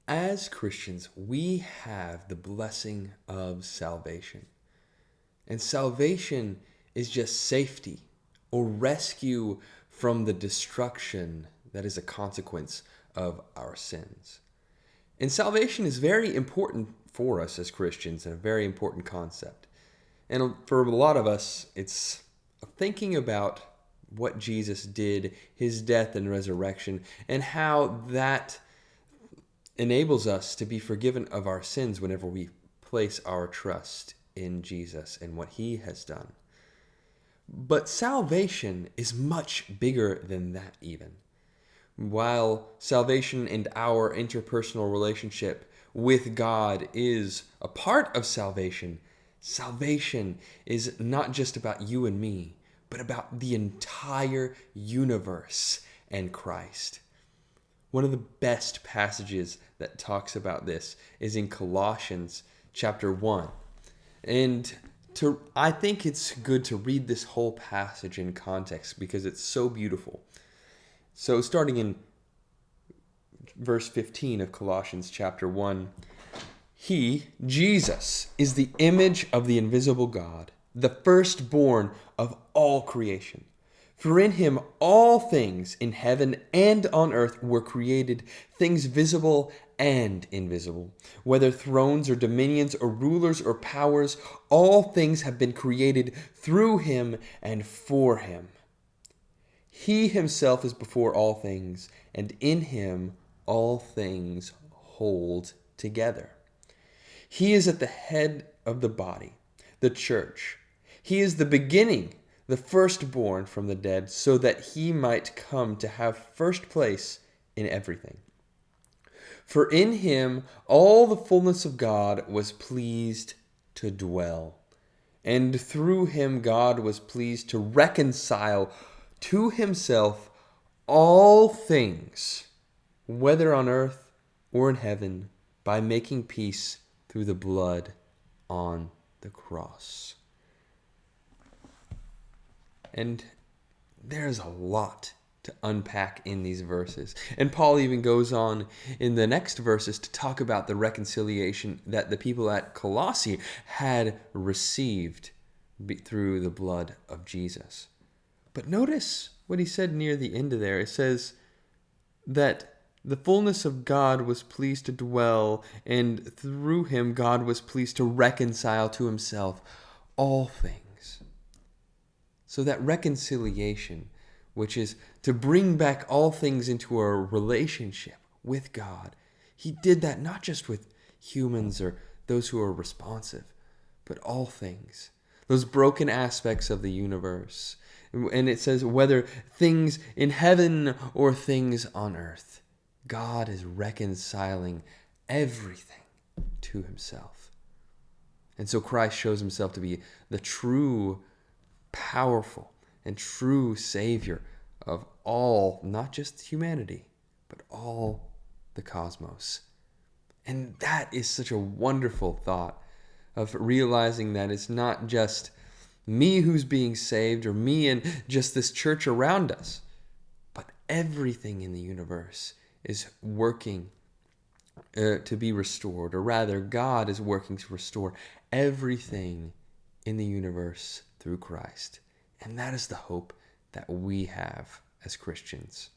As Christians, we have the blessing of salvation. And salvation is just safety or rescue from the destruction that is a consequence of our sins. And salvation is very important for us as Christians and a very important concept. And for a lot of us, it's thinking about what Jesus did, his death and resurrection, and how that enables us to be forgiven of our sins whenever we place our trust in Jesus and what he has done. But salvation is much bigger than that even. While salvation and our interpersonal relationship with God is a part of salvation, salvation is not just about you and me, but about the entire universe and Christ. One of the best passages that talks about this is in Colossians chapter 1. And I think it's good to read this whole passage in context because it's so beautiful. So starting in verse 15 of Colossians chapter 1, he, Jesus, is the image of the invisible God, the firstborn of all creation. For in him all things in heaven and on earth were created, things visible and invisible. Whether thrones or dominions or rulers or powers, all things have been created through him and for him. He himself is before all things, and in him all things hold together. He is at the head of the body, the church. He is the beginning, the firstborn from the dead, so that he might come to have first place in everything. For in him all the fullness of God was pleased to dwell, and through him God was pleased to reconcile to himself all things, whether on earth or in heaven, by making peace through the blood on the cross. And there's a lot to unpack in these verses. And Paul even goes on in the next verses to talk about the reconciliation that the people at Colossae had received through the blood of Jesus. But notice what he said near the end of there. It says that the fullness of God was pleased to dwell, and through him God was pleased to reconcile to himself all things. So that reconciliation, which is to bring back all things into a relationship with God, he did that not just with humans or those who are responsive, but all things, those broken aspects of the universe. And it says, whether things in heaven or things on earth, God is reconciling everything to himself. And so Christ shows himself to be the true, powerful, and true Savior of all, not just humanity, but all the cosmos. And that is such a wonderful thought of realizing that it's not just me who's being saved or me and just this church around us, but everything in the universe is working to be restored, or rather God is working to restore everything in the universe through Christ. And that is the hope that we have as Christians.